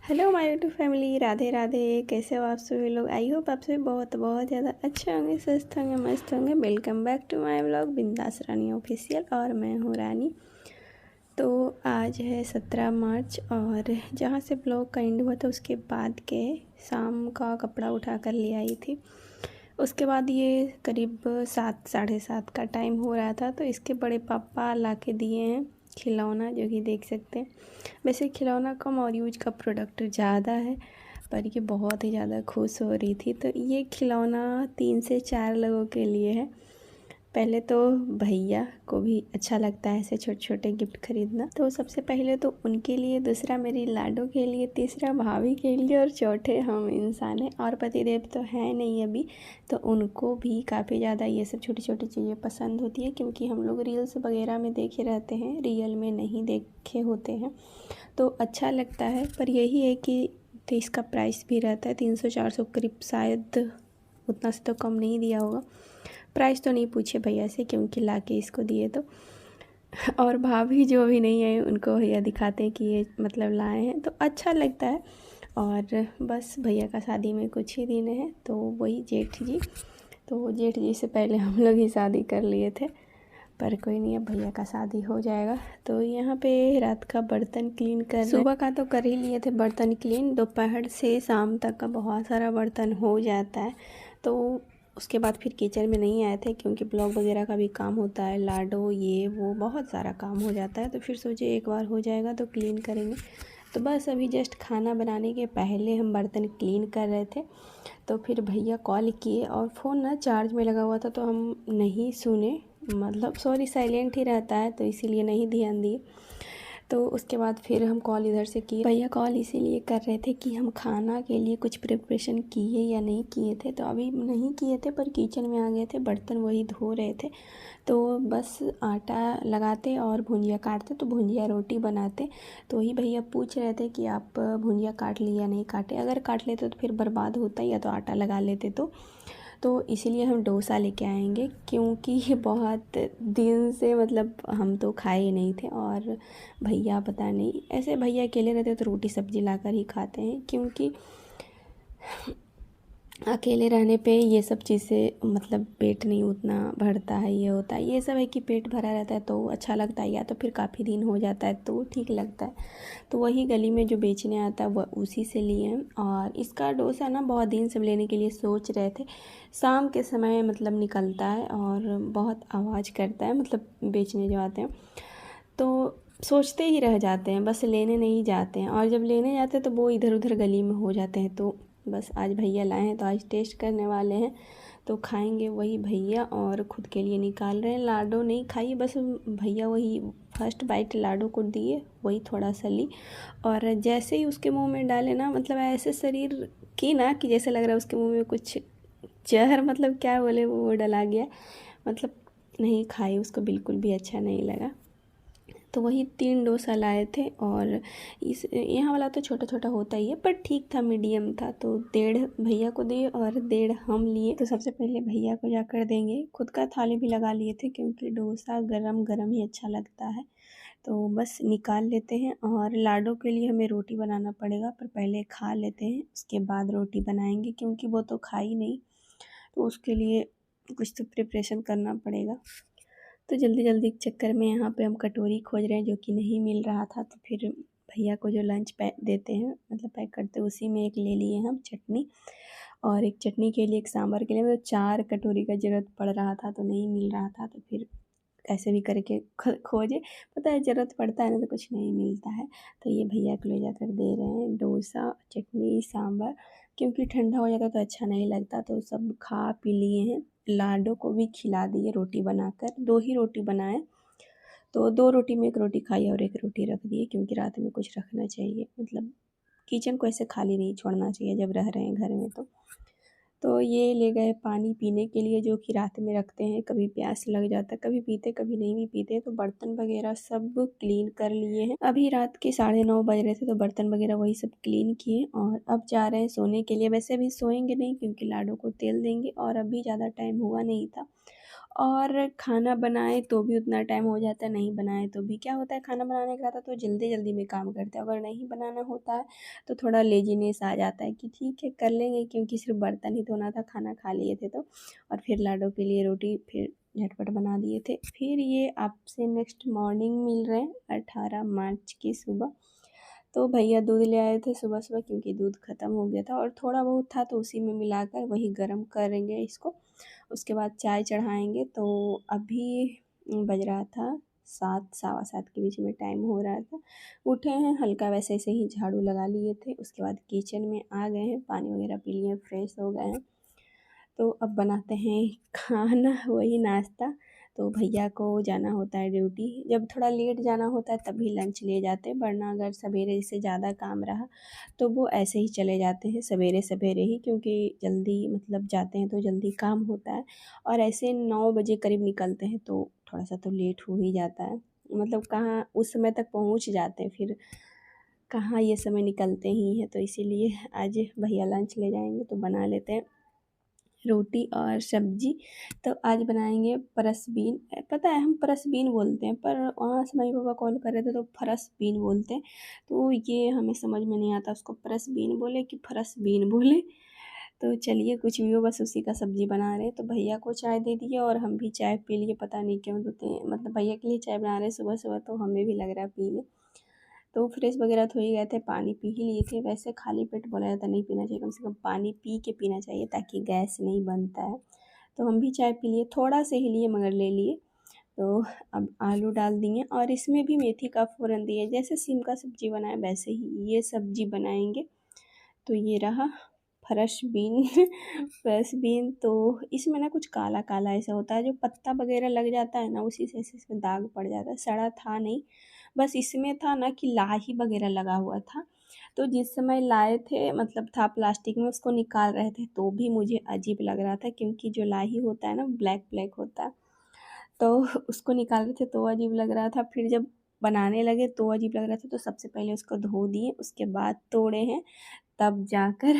Hello my YouTube family, Radhe Radhe. कैसे हो आप सभी लोग? आई होप आप सभी बहुत बहुत ज़्यादा अच्छे होंगे, स्वस्थ होंगे, मस्त होंगे। Welcome back to my vlog Bindaas Rani official, और मैं हूँ रानी। तो आज है 17 मार्च, और जहाँ से ब्लॉग का एंड हुआ था उसके बाद के शाम का कपड़ा उठा कर ले आई थी। उसके बाद ये करीब 7 साढ़े 7 का टाइम हो रहा था, तो इसके बड़े पापा ला के दिए हैं खिलौना, जो कि देख सकते हैं। वैसे खिलौना कम और यूज का प्रोडक्ट ज़्यादा है, पर ये बहुत ही ज़्यादा खुश हो रही थी। तो ये खिलौना 3 से 4 लोगों के लिए है। पहले तो भैया को भी अच्छा लगता है ऐसे छोटे छोटे गिफ्ट खरीदना, तो सबसे पहले तो उनके लिए, दूसरा मेरी लाडो के लिए, तीसरा भाभी के लिए, और चौथे हम इंसान हैं। और पतिदेव तो है नहीं अभी, तो उनको भी काफ़ी ज़्यादा ये सब छोटी छोटी चीज़ें पसंद होती है, क्योंकि हम लोग रील्स वगैरह में देखे रहते हैं, रियल में नहीं देखे होते हैं, तो अच्छा लगता है। पर यही है कि तो इसका प्राइस भी रहता है 300-400 करीब, शायद उतना से तो कम नहीं दिया होगा। प्राइस तो नहीं पूछे भैया से, क्योंकि ला के इसको दिए तो। और भाभी जो भी नहीं है उनको भैया दिखाते हैं कि ये मतलब लाए हैं, तो अच्छा लगता है। और बस भैया का शादी में कुछ ही दिन है, तो वही जेठ जी, तो जेठ जी से पहले हम लोग ही शादी कर लिए थे, पर कोई नहीं, अब भैया का शादी हो जाएगा। तो यहाँ पे रात का बर्तन क्लीन कर, सुबह का तो कर ही लिए थे बर्तन क्लीन, दोपहर से शाम तक का बहुत सारा बर्तन हो जाता है। तो उसके बाद फिर किचन में नहीं आए थे, क्योंकि ब्लॉग वगैरह का भी काम होता है, लाडो ये वो बहुत सारा काम हो जाता है। तो फिर सोचे एक बार हो जाएगा तो क्लीन करेंगे। तो बस अभी जस्ट खाना बनाने के पहले हम बर्तन क्लीन कर रहे थे, तो फिर भैया कॉल किए, और फ़ोन ना चार्ज में लगा हुआ था, तो हम नहीं सुने, मतलब सॉरी साइलेंट ही रहता है, तो इसीलिए नहीं ध्यान दिए। तो उसके बाद फिर हम कॉल इधर से किए। भैया कॉल इसीलिए कर रहे थे कि हम खाना के लिए कुछ प्रिपरेशन किए या नहीं किए थे, तो अभी नहीं किए थे, पर किचन में आ गए थे, बर्तन वही धो रहे थे। तो बस आटा लगाते और भुंजिया काटते, तो भुंजिया रोटी बनाते। तो वही भैया पूछ रहे थे कि आप भुंजिया काट लिए या नहीं काटे, अगर काट लेते तो फिर बर्बाद होता, या तो आटा लगा लेते। तो इसीलिए हम डोसा लेके आएंगे, क्योंकि ये बहुत दिन से मतलब हम तो खाए ही नहीं थे, और भैया पता नहीं, ऐसे भैया अकेले रहते तो रोटी सब्जी लाकर ही खाते हैं, क्योंकि अकेले रहने पे ये सब चीज़ें मतलब पेट नहीं उतना भरता है, ये होता है। ये सब है कि पेट भरा रहता है तो अच्छा लगता है, या तो फिर काफ़ी दिन हो जाता है तो ठीक लगता है। तो वही गली में जो बेचने आता है वह उसी से लिए हैं। और इसका डोसा ना बहुत दिन से लेने के लिए सोच रहे थे, शाम के समय मतलब निकलता है और बहुत आवाज़ करता है, मतलब बेचने जो आते हैं, तो सोचते ही रह जाते हैं, बस लेने नहीं जाते हैं। और जब लेने जाते हैं तो वो इधर उधर गली में हो जाते हैं। तो बस आज भैया लाए हैं, तो आज टेस्ट करने वाले हैं, तो खाएंगे वही भैया, और ख़ुद के लिए निकाल रहे हैं। लाडो नहीं खाई, बस भैया वही फर्स्ट बाइट लाडो को दिए, वही थोड़ा सा ली, और जैसे ही उसके मुंह में डाले ना, मतलब ऐसे शरीर की ना कि जैसे लग रहा है उसके मुंह में कुछ जहर, मतलब क्या बोले, वो डला गया, मतलब नहीं खाई, उसको बिल्कुल भी अच्छा नहीं लगा। तो वही 3 डोसा लाए थे, और इस यहाँ वाला तो छोटा छोटा होता ही है, पर ठीक था, मीडियम था, तो 1.5 भैया को दिए और 1.5 हम लिए। तो सबसे पहले भैया को जाकर देंगे, खुद का थाली भी लगा लिए थे, क्योंकि डोसा गरम गरम ही अच्छा लगता है। तो बस निकाल लेते हैं, और लाडो के लिए हमें रोटी बनाना पड़ेगा, पर पहले खा लेते हैं, उसके बाद रोटी बनाएंगे, क्योंकि वो तो खा ही नहीं, तो उसके लिए कुछ तो प्रिपरेशन करना पड़ेगा। तो जल्दी जल्दी के चक्कर में यहाँ पे हम कटोरी खोज रहे हैं, जो कि नहीं मिल रहा था। तो फिर भैया को जो लंच पैक देते हैं, मतलब पैक करते हैं, उसी में एक ले लिए हम चटनी, और एक चटनी के लिए, एक सांभर के लिए, मतलब 4 कटोरी का ज़रूरत पड़ रहा था, तो नहीं मिल रहा था। तो फिर ऐसे भी करके खोजे, पता है ज़रूरत पड़ता है ना तो कुछ नहीं मिलता है। तो ये भैया को ले जाकर दे रहे हैं डोसा, चटनी, सांभर, क्योंकि ठंडा हो जाता तो अच्छा नहीं लगता। तो सब खा पी लिए हैं, लाडो को भी खिला दिए रोटी बनाकर, 2 ही रोटी बनाए, तो 2 रोटी में 1 रोटी खाई और 1 रोटी रख दिए, क्योंकि रात में कुछ रखना चाहिए, मतलब किचन को ऐसे खाली नहीं छोड़ना चाहिए जब रह रहे हैं घर में। तो ये ले गए पानी पीने के लिए, जो कि रात में रखते हैं, कभी प्यास लग जाता है, कभी पीते कभी नहीं भी पीते। तो बर्तन वगैरह सब क्लीन कर लिए हैं, अभी रात के 9:30 बज रहे थे, तो बर्तन वगैरह वही सब क्लीन किए, और अब जा रहे हैं सोने के लिए। वैसे अभी सोएंगे नहीं, क्योंकि लाडो को तेल देंगे, और अभी ज़्यादा टाइम हुआ नहीं था, और खाना बनाए तो भी उतना टाइम हो जाता है, नहीं बनाए तो भी। क्या होता है, खाना बनाने का रहता है तो जल्दी जल्दी में काम करते हैं, अगर नहीं बनाना होता है तो थोड़ा लेजीनेस आ जाता है कि ठीक है कर लेंगे, क्योंकि सिर्फ बर्तन ही धोना था, खाना खा लिए थे तो। और फिर लाडो के लिए रोटी फिर झटपट बना दिए थे। फिर ये आपसे नेक्स्ट मॉर्निंग मिल रहे हैं 18 मार्च की सुबह। तो भैया दूध ले आए थे सुबह सुबह, क्योंकि दूध ख़त्म हो गया था और थोड़ा बहुत था तो उसी में मिलाकर वही गर्म करेंगे इसको। उसके बाद चाय चढ़ाएंगे। तो अभी बज रहा था 7, 7:15 के बीच में टाइम हो रहा था। उठे हैं, हल्का वैसे ऐसे ही झाड़ू लगा लिए थे, उसके बाद किचन में आ गए हैं, पानी वगैरह पी लिए, फ्रेश हो गए हैं। तो अब बनाते हैं खाना, वही नाश्ता। तो भैया को जाना होता है ड्यूटी, जब थोड़ा लेट जाना होता है तभी लंच ले जाते हैं, वरना अगर सवेरे से ज़्यादा काम रहा तो वो ऐसे ही चले जाते हैं सवेरे सवेरे ही, क्योंकि जल्दी मतलब जाते हैं तो जल्दी काम होता है। और ऐसे 9 बजे करीब निकलते हैं तो थोड़ा सा तो लेट हो ही जाता है, मतलब कहाँ उस समय तक पहुँच जाते हैं, फिर कहाँ ये समय निकलते ही हैं। तो इसीलिए आज भैया लंच ले जाएंगे तो बना लेते हैं रोटी और सब्जी। तो आज बनाएंगे परसबीन। पता है हम परसबीन बोलते हैं, पर वहाँ से मम्मी पापा कॉल कर रहे थे तो फरसबीन बोलते हैं। तो ये हमें समझ में नहीं आता उसको परसबीन बोले कि फरसबीन बोले। तो चलिए कुछ भी हो, बस उसी का सब्जी बना रहे हैं। तो भैया को चाय दे दिए और हम भी चाय पी लिए, पता नहीं क्यों देते हैं, मतलब भैया के लिए चाय बना रहे हैं सुबह सुबह, तो हमें भी लग रहा है पी लें। तो फ्रेश वगैरह तो हो ही गए थे, पानी पी ही लिए थे। वैसे खाली पेट बोला जाता नहीं पीना चाहिए, कम से कम पानी पी के पीना चाहिए ताकि गैस नहीं बनता है। तो हम भी चाय पी लिए, थोड़ा से ही लिए मगर ले लिए। तो अब आलू डाल दिए और इसमें भी मेथी का फ़ोरन दिए, जैसे सीम का सब्जी बनाए वैसे ही ये सब्जी बनाएंगे। तो ये रहा फ्रेश बीन फ्रेश बीन। तो इसमें ना कुछ काला काला ऐसा होता है, जो पत्ता वगैरह लग जाता है ना उसी से इसमें दाग पड़ जाता है। सड़ा था नहीं, बस इसमें था ना कि लाही वगैरह लगा हुआ था। तो जिस समय लाए थे मतलब था प्लास्टिक में, उसको निकाल रहे थे तो भी मुझे अजीब लग रहा था, क्योंकि जो लाही होता है ना ब्लैक ब्लैक होता है। तो उसको निकाल रहे थे तो अजीब लग रहा था, फिर जब बनाने लगे तो अजीब लग रहा था। तो सबसे पहले उसको धो दिए, उसके बाद तोड़े हैं, तब जाकर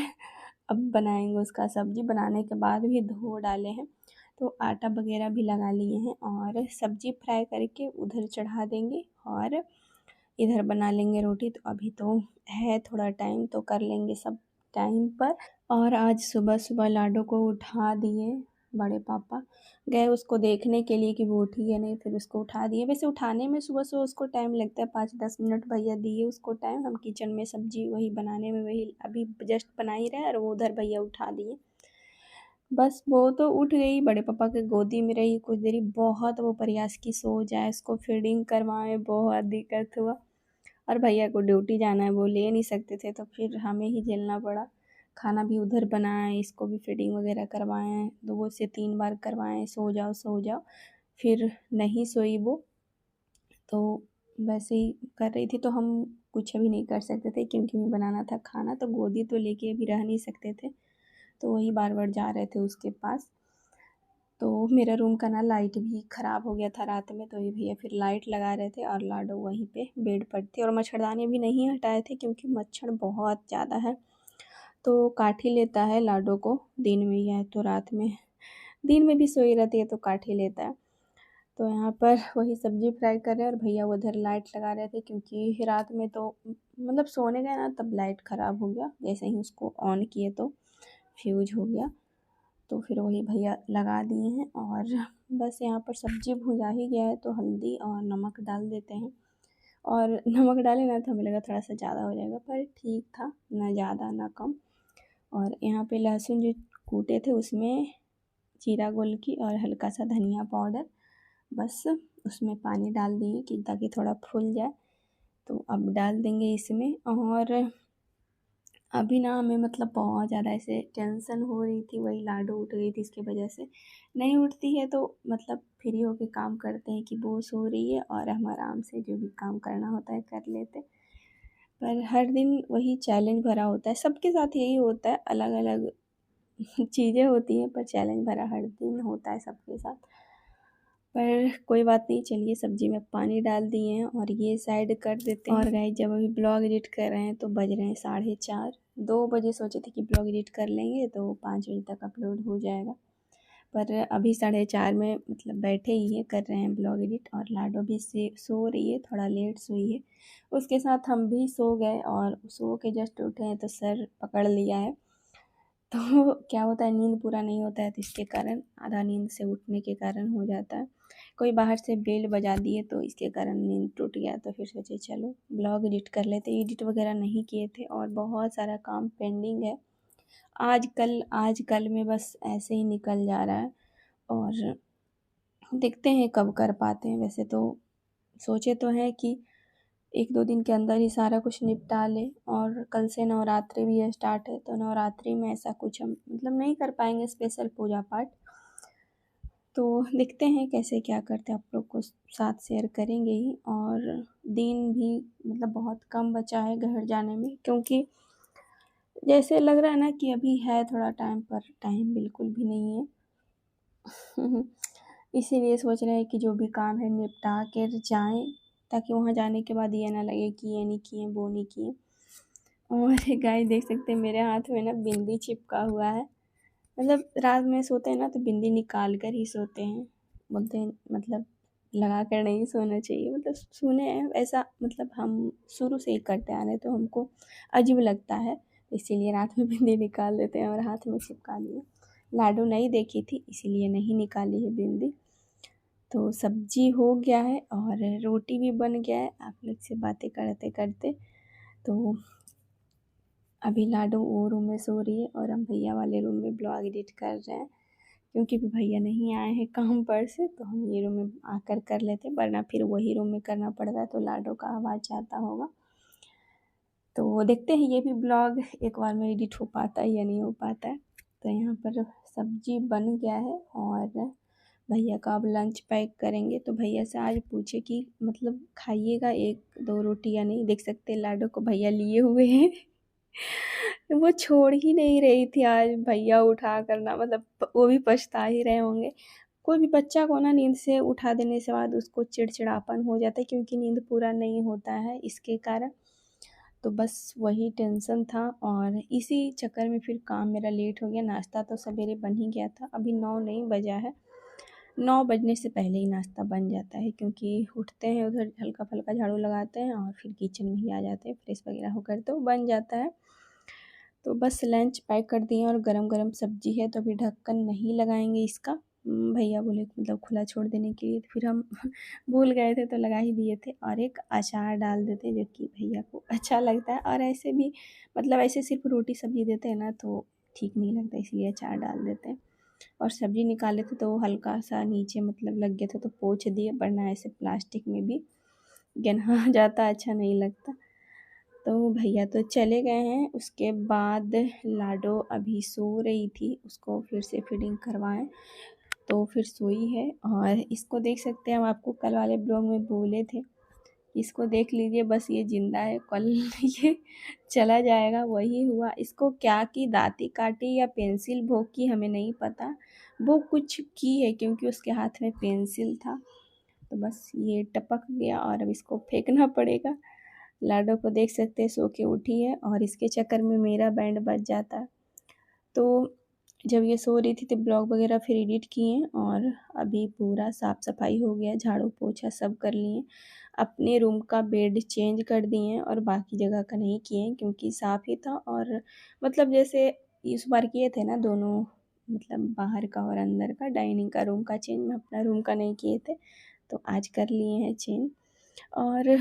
अब बनाएंगे उसका सब्जी। बनाने के बाद भी धो डाले हैं, तो आटा वगैरह भी लगा लिए हैं और सब्जी फ्राई करके उधर चढ़ा देंगे और इधर बना लेंगे रोटी। तो अभी तो है थोड़ा टाइम, तो कर लेंगे सब टाइम पर। और आज सुबह सुबह लाडो को उठा दिए, बड़े पापा गए उसको देखने के लिए कि वो उठी है नहीं, फिर उसको उठा दिए। वैसे उठाने में सुबह सुबह उसको टाइम लगता है, 5-10 मिनट भैया दिए उसको टाइम। हम किचन में सब्जी वही बनाने में वही अभी जस्ट बना ही रहे और वो उधर भैया उठा दिए। बस वो तो उठ गई, बड़े पापा के गोदी में रही कुछ देरी, बहुत वो प्रयास की सो जाए, उसको फीडिंग करवाएं, बहुत दिक्कत हुआ। और भैया को ड्यूटी जाना है, वो ले नहीं सकते थे तो फिर हमें ही झेलना पड़ा। खाना भी उधर बनाए, इसको भी फीडिंग वगैरह करवाएं, 2 से 3 बार करवाएं, सो जाओ सो जाओ। फिर नहीं सोई वो, तो वैसे ही कर रही थी। तो हम कुछ भी नहीं कर सकते थे, क्योंकि हमें बनाना था खाना, तो गोदी तो लेके भी रह नहीं सकते थे। तो वही बार बार जा रहे थे उसके पास। तो मेरा रूम का ना लाइट भी ख़राब हो गया था रात में, तो ये भैया फिर लाइट लगा रहे थे और लाडो वहीं पे बेड पर थे। और मच्छरदानी भी नहीं हटाए थे, क्योंकि मच्छर बहुत ज़्यादा है, तो काट ही लेता है लाडो को दिन में या तो रात में। दिन में भी सोई रहती है तो काट ही लेता है। तो यहाँ पर वही सब्जी फ्राई कर रहे हैं और भैया उधर लाइट लगा रहे थे, क्योंकि रात में तो मतलब सोने गए ना तब लाइट ख़राब हो गया, जैसे ही उसको ऑन किए तो फ्यूज हो गया। तो फिर वही भैया लगा दिए हैं और बस यहाँ पर सब्जी भुजा ही गया है, तो हल्दी और नमक डाल देते हैं। और नमक डाले ना तो हमें लगा थोड़ा सा ज़्यादा हो जाएगा, पर ठीक था, ना ज़्यादा ना कम। और यहाँ पे लहसुन जो कूटे थे उसमें जीरा गोलकी और हल्का सा धनिया पाउडर, बस उसमें पानी डाल दिए कि ताकि थोड़ा फूल जाए। तो अब डाल देंगे इसमें। और अभी ना हमें मतलब बहुत ज़्यादा ऐसे टेंशन हो रही थी, वही लाडो उठ गई थी इसकी वजह से। नहीं उठती है तो मतलब फ्री होके काम करते हैं कि वो सो रही है और हम आराम से जो भी काम करना होता है कर लेते। पर हर दिन वही चैलेंज भरा होता है, सबके साथ यही होता है, अलग अलग चीज़ें होती हैं पर चैलेंज भरा हर दिन होता है सबके साथ। पर कोई बात नहीं, चलिए सब्जी में पानी डाल दिए हैं और ये साइड कर देते हैं। और गाइस जब अभी ब्लॉग एडिट कर रहे हैं तो बज रहे हैं 4:30। 2 बजे सोचे थे कि ब्लॉग एडिट कर लेंगे तो 5 बजे तक अपलोड हो जाएगा, पर अभी 4:30 में मतलब बैठे ही है, कर रहे हैं ब्लॉग एडिट। और लाडो भी से सो रही है, थोड़ा लेट सोई है। उसके साथ हम भी सो गए और सो के जस्ट उठे हैं तो सर पकड़ लिया है। तो क्या होता है, नींद पूरा नहीं होता है तो इसके कारण आधा नींद से उठने के कारण हो जाता है। कोई बाहर से बेल बजा दिए तो इसके कारण नींद टूट गया। तो फिर सोचे चलो ब्लॉग एडिट कर लेते। एडिट वगैरह नहीं किए थे और बहुत सारा काम पेंडिंग है। आज कल में बस ऐसे ही निकल जा रहा है और देखते हैं कब कर पाते हैं। वैसे तो सोचे तो हैं कि 1-2 दिन के अंदर ही सारा कुछ निपटा लें। और कल से नवरात्रि भी स्टार्ट है तो नवरात्रि में ऐसा कुछ हम मतलब नहीं कर पाएंगे स्पेशल पूजा पाठ। तो देखते हैं कैसे क्या करते हैं, आप लोग को साथ शेयर करेंगे ही। और दिन भी मतलब बहुत कम बचा है घर जाने में, क्योंकि जैसे लग रहा है ना कि अभी है थोड़ा टाइम, पर टाइम बिल्कुल भी नहीं है। इसीलिए सोच रहे हैं कि जो भी काम है निपटा कर जाएं, ताकि वहाँ जाने के बाद ये ना लगे कि ये नहीं किए वो नहीं किए। और गाइस देख सकते हैं मेरे हाथ में ना बिंदी चिपका हुआ है। मतलब रात में सोते हैं ना तो बिंदी निकाल कर ही सोते हैं। बोलते हैं मतलब लगा कर नहीं सोना चाहिए, मतलब सुने हैं ऐसा, मतलब हम शुरू से ही करते आ रहे तो हमको अजीब लगता है, इसीलिए रात में बिंदी निकाल देते हैं और हाथ में चिपका लिए। लाडू नहीं देखी थी इसीलिए नहीं निकाली है बिंदी। तो सब्जी हो गया है और रोटी भी बन गया है आप लोग से बातें करते करते। तो अभी लाडो वो रूम में सो रही है और हम भैया वाले रूम में ब्लॉग एडिट कर रहे हैं, क्योंकि भी भैया नहीं आए हैं काम पर से तो हम ये रूम में आकर कर लेते, वरना फिर वही रूम में करना पड़ता है तो लाडो का आवाज़ आता होगा। तो देखते हैं ये भी ब्लॉग एक बार में एडिट हो पाता है या नहीं हो पाता है। तो यहाँ पर सब्जी बन गया है और भैया का अब लंच पैक करेंगे। तो भैया से आज पूछे कि मतलब खाइएगा 1-2 रोटी या नहीं। देख सकते हैं लाडो को भैया लिए हुए हैं। वो छोड़ ही नहीं रही थी आज भैया उठा करना, मतलब वो भी पछता ही रहे होंगे। कोई भी बच्चा को ना नींद से उठा देने से बाद उसको चिड़चिड़ापन हो जाता है, क्योंकि नींद पूरा नहीं होता है इसके कारण। तो बस वही टेंशन था और इसी चक्कर में फिर काम मेरा लेट हो गया। नाश्ता तो सवेरे बन ही गया था, अभी 9 नहीं बजा है। 9 बजने से पहले ही नाश्ता बन जाता है, क्योंकि उठते हैं उधर हल्का फुल्का झाड़ू लगाते हैं और फिर किचन में ही आ जाते हैं, फ्रेश वगैरह होकर तो बन जाता है। तो बस लंच पैक कर दिए और गरम गरम सब्जी है तो अभी ढक्कन नहीं लगाएंगे इसका। भैया बोले मतलब खुला छोड़ देने के लिए, तो फिर हम भूल गए थे तो लगा ही दिए थे। और एक अचार डाल देते जो कि भैया को अच्छा लगता है, और ऐसे भी मतलब ऐसे सिर्फ रोटी सब्जी देते हैं ना तो ठीक नहीं लगता, इसलिए अचार डाल देते हैं। और सब्जी निकाले थे तो वो हल्का सा नीचे मतलब लग गया था तो पोंछ दिए, वरना ऐसे प्लास्टिक में भी गन्हा जाता, अच्छा नहीं लगता। तो भैया तो चले गए हैं। उसके बाद लाडो अभी सो रही थी, उसको फिर से फीडिंग करवाएं तो फिर सोई है। और इसको देख सकते हैं, हम आपको कल वाले ब्लॉग में बोले थे, इसको देख लीजिए, बस ये जिंदा है, कल ये चला जाएगा। वही हुआ, इसको क्या की दांती काटी या पेंसिल भोंक की हमें नहीं पता, वो कुछ की है क्योंकि उसके हाथ में पेंसिल था। तो बस ये टपक गया और अब इसको फेंकना पड़ेगा। लाडो को देख सकते हैं सो के उठी है और इसके चक्कर में मेरा बैंड बज जाता है। तो जब ये सो रही थी तो ब्लॉग वगैरह फिर एडिट किए और अभी पूरा साफ़ सफाई हो गया, झाड़ू पोछा सब कर लिए। अपने रूम का बेड चेंज कर दिए और बाकी जगह का नहीं किए क्योंकि साफ़ ही था। और मतलब जैसे इस बार किए थे ना दोनों, मतलब बाहर का और अंदर का, डाइनिंग का रूम का चेंज, में अपना रूम का नहीं किए थे तो आज कर लिए हैं चेंज। और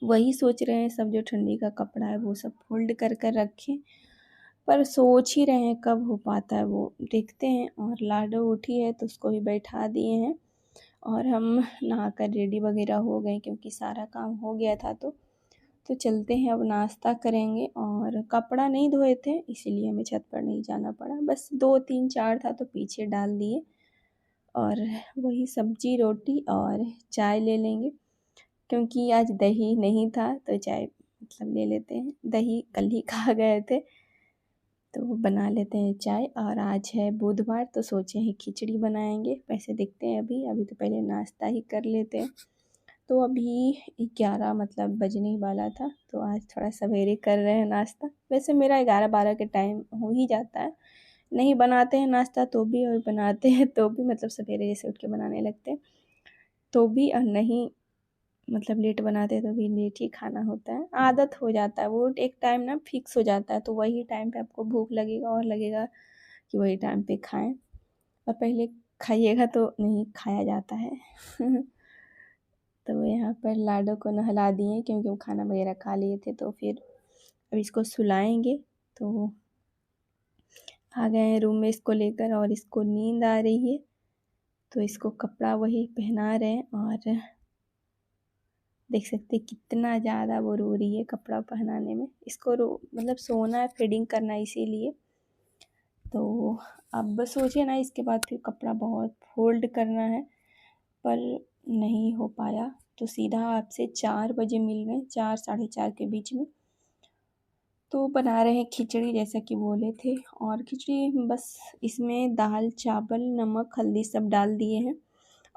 वही सोच रहे हैं सब जो ठंडी का कपड़ा है वो सब फोल्ड कर कर रखें, पर सोच ही रहे हैं कब हो पाता है वो, देखते हैं। और लाडो उठी है तो उसको भी बैठा दिए हैं और हम नहाकर रेडी वगैरह हो गए क्योंकि सारा काम हो गया था। तो चलते हैं, अब नाश्ता करेंगे। और कपड़ा नहीं धोए थे इसीलिए हमें छत पर नहीं जाना पड़ा, बस 2-3-4 था तो पीछे डाल दिए। और वही सब्जी रोटी और चाय ले लेंगे, क्योंकि आज दही नहीं था तो चाय मतलब ले लेते हैं। दही कल ही खा गए थे तो बना लेते हैं चाय। और आज है बुधवार तो सोचे हैं खिचड़ी बनाएंगे। वैसे देखते हैं, अभी तो पहले नाश्ता ही कर लेते हैं। तो अभी 11 मतलब बजने ही वाला था तो आज थोड़ा सवेरे कर रहे हैं नाश्ता। वैसे मेरा 11-12 के टाइम हो ही जाता है, नहीं बनाते हैं नाश्ता तो भी, और बनाते हैं तो भी, मतलब सवेरे जैसे उठ के बनाने लगते हैं तो भी, और नहीं मतलब लेट बनाते तो भी लेट ही खाना होता है। आदत हो जाता है, वो एक टाइम ना फिक्स हो जाता है, तो वही टाइम पे आपको भूख लगेगा और लगेगा कि वही टाइम पे खाएं, और पहले खाइएगा तो नहीं खाया जाता है। तो यहाँ पर लाडो को नहला दिए क्योंकि वो खाना वगैरह खा लिए थे, तो फिर अब इसको सुलाएंगे। तो आ गए हैं रूम में इसको लेकर, और इसको नींद आ रही है तो इसको कपड़ा वही पहना रहे हैं, और देख सकते हैं कितना ज़्यादा वो रो रही है कपड़ा पहनाने में। इसको मतलब सोना है, फीडिंग करना है इसीलिए। तो अब बस सोचे ना इसके बाद फिर कपड़ा बहुत फोल्ड करना है, पर नहीं हो पाया, तो सीधा आपसे 4 बजे मिल रहे हैं, 4 साढ़े 4 के बीच में। तो बना रहे हैं खिचड़ी जैसा कि बोले थे, और खिचड़ी बस इसमें दाल चावल नमक हल्दी सब डाल दिए हैं,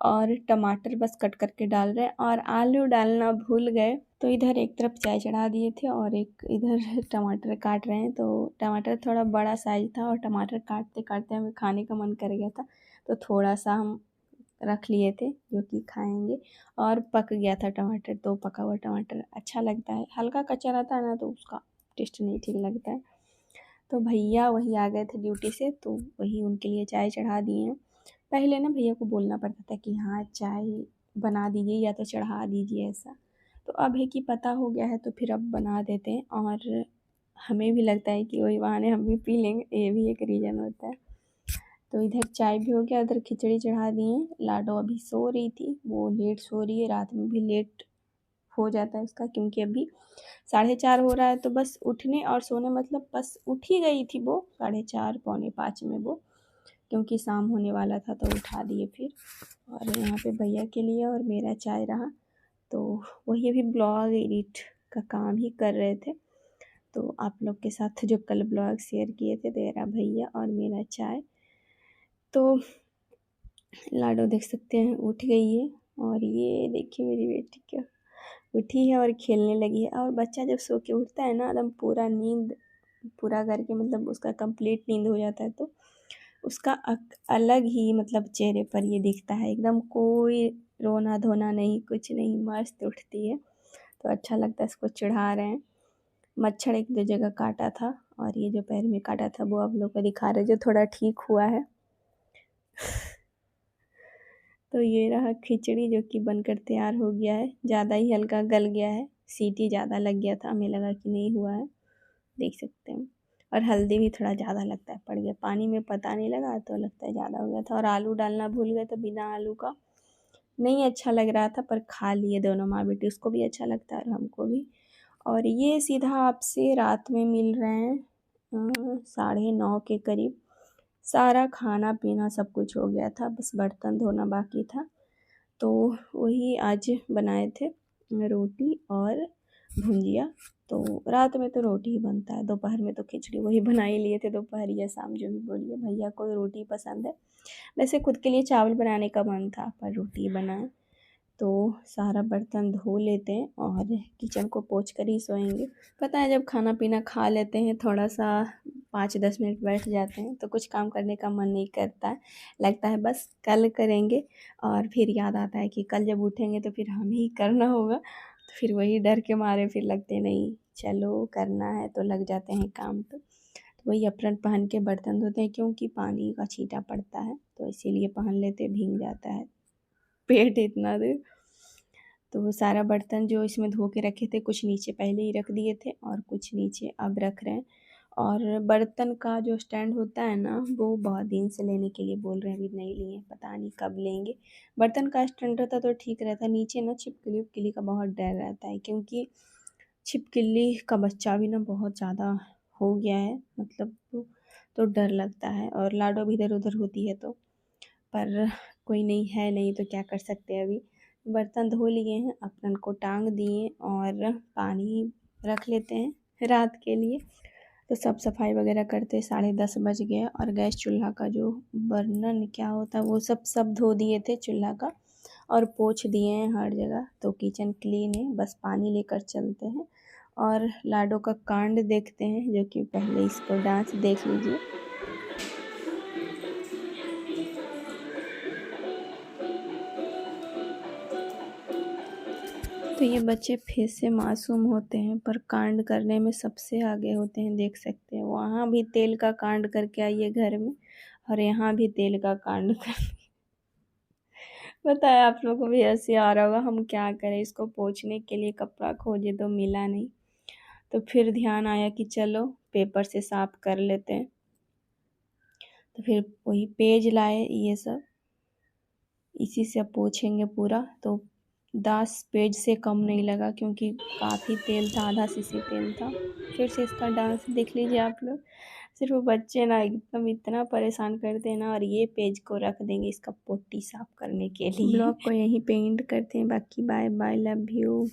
और टमाटर बस कट करके डाल रहे हैं, और आलू डालना भूल गए। तो इधर एक तरफ चाय चढ़ा दिए थे और एक इधर टमाटर काट रहे हैं। तो टमाटर थोड़ा बड़ा साइज था, और टमाटर काटते काटते हमें खाने का मन कर गया था, तो थोड़ा सा हम रख लिए थे जो कि खाएंगे, और पक गया था टमाटर। तो पका हुआ टमाटर अच्छा लगता है, हल्का कच्चा रहता है ना तो उसका टेस्ट नहीं ठीक लगता है। तो भैया वही आ गए थे ड्यूटी से, तो वही उनके लिए चाय चढ़ा दिए हैं। पहले ना भैया को बोलना पड़ता था कि हाँ चाय बना दीजिए या तो चढ़ा दीजिए ऐसा, तो अब है कि पता हो गया है तो फिर अब बना देते हैं, और हमें भी लगता है कि वही बहाने हम भी पी लेंगे, ये भी एक रीज़न होता है। तो इधर चाय भी हो गया, उधर खिचड़ी चढ़ा दिए। लाडो अभी सो रही थी, वो लेट सो रही है, रात में भी लेट हो जाता है उसका, क्योंकि अभी 4:30 हो रहा है, तो बस उठने और सोने मतलब बस उठ ही गई थी वो 4:30 पौने 5 में वो, क्योंकि शाम होने वाला था तो उठा दिए फिर। और यहाँ पे भैया के लिए और मेरा चाय रहा, तो वही अभी ब्लॉग एडिट का काम ही कर रहे थे। तो आप लोग के साथ जो कल ब्लॉग शेयर किए थे, तेरा भैया और मेरा चाय। तो लाडो देख सकते हैं उठ गई है, और ये देखिए मेरी बेटी क्या उठी है और खेलने लगी है। और बच्चा जब सो के उठता है ना, एकदम पूरा नींद पूरा करके मतलब उसका कंप्लीट नींद हो जाता है, तो उसका अलग ही मतलब चेहरे पर ये दिखता है, एकदम कोई रोना धोना नहीं, कुछ नहीं, मस्त उठती है। तो अच्छा लगता है। इसको चढ़ा रहे हैं। मच्छर एक दो जगह काटा था, और ये जो पैर में काटा था वो आप लोग को दिखा रहे, जो थोड़ा ठीक हुआ है। तो ये रहा खिचड़ी जो कि बनकर तैयार हो गया है, ज़्यादा ही हल्का गल गया है, सीटी ज़्यादा लग गया था, हमें लगा कि नहीं हुआ है, देख सकते हैं। और हल्दी भी थोड़ा ज़्यादा लगता है पड़ गया, पानी में पता नहीं लगा तो लगता है ज़्यादा हो गया था। और आलू डालना भूल गए, तो बिना आलू का नहीं अच्छा लग रहा था, पर खा लिए दोनों माँ बेटी, उसको भी अच्छा लगता है और हमको भी। और ये सीधा आपसे रात में मिल रहे हैं 9:30 के करीब। सारा खाना पीना सब कुछ हो गया था, बस बर्तन धोना बाकी था। तो वही आज बनाए थे रोटी और भुंजिया। तो रात में तो रोटी ही बनता है, दोपहर में तो खिचड़ी वही बना ही लिए थे, दोपहर या शाम जो भी बोलिए। भैया को रोटी पसंद है, वैसे खुद के लिए चावल बनाने का मन था पर रोटी बनाए। तो सारा बर्तन धो लेते हैं और किचन को पोंछ कर ही सोएंगे। पता है जब खाना पीना खा लेते हैं, थोड़ा सा 5-10 मिनट बैठ जाते हैं तो कुछ काम करने का मन नहीं करता है, लगता है बस कल करेंगे। और फिर याद आता है कि कल जब उठेंगे तो फिर हमें ही करना होगा, तो फिर वही डर के मारे फिर लगते नहीं चलो करना है, तो लग जाते हैं काम पे। तो वही अप्रन पहन के बर्तन धोते हैं, क्योंकि पानी का छींटा पड़ता है तो इसीलिए पहन लेते, भीग जाता है पेट इतना देर। तो वो सारा बर्तन जो इसमें धो के रखे थे, कुछ नीचे पहले ही रख दिए थे और कुछ नीचे अब रख रहे हैं। और बर्तन का जो स्टैंड होता है ना, वो बहुत दिन से लेने के लिए बोल रहे हैं, अभी नहीं लिए, पता नहीं कब लेंगे। बर्तन का स्टैंड रहता तो ठीक रहता, नीचे ना छिपकली उपकली का बहुत डर रहता है, क्योंकि छिपकली का बच्चा भी ना बहुत ज़्यादा हो गया है, मतलब तो डर लगता है। और लाडो भी इधर उधर होती है तो, पर कोई नहीं है, नहीं तो क्या कर सकते हैं। अभी बर्तन धो लिए हैं, अपन को टांग दिए और पानी रख लेते हैं रात के लिए। तो सब सफाई वगैरह करते 10:30 बज गया, और गैस चूल्हा का जो बर्नर क्या होता है वो सब धो दिए थे चूल्हा का, और पोंछ दिए हैं हर जगह। तो किचन क्लीन है, बस पानी लेकर चलते हैं। और लाडो का कांड देखते हैं, जो कि पहले इसको डांस देख लीजिए। तो ये बच्चे फेस से मासूम होते हैं पर कांड करने में सबसे आगे होते हैं, देख सकते हैं। वहाँ भी तेल का कांड करके आई है घर में, और यहाँ भी तेल का कांड कर बताया। आप लोगों को भी ऐसे आ रहा होगा, हम क्या करें। इसको पोंछने के लिए कपड़ा खोजे तो मिला नहीं, तो फिर ध्यान आया कि चलो पेपर से साफ कर लेते हैं। तो फिर वही पेज लाए, ये सब इसी से पोंछेंगे पूरा। तो 10 पेज से कम नहीं लगा, क्योंकि काफ़ी तेल था, आधा शीशी तेल था। फिर से इसका डांस देख लीजिए आप लोग। सिर्फ वो बच्चे ना एकदम इतना परेशान करते हैं ना, और ये पेज को रख देंगे इसका पोटी साफ करने के लिए। ब्लॉग को यहीं पे एंड करते हैं। बाकी बाय बाय, लव यू।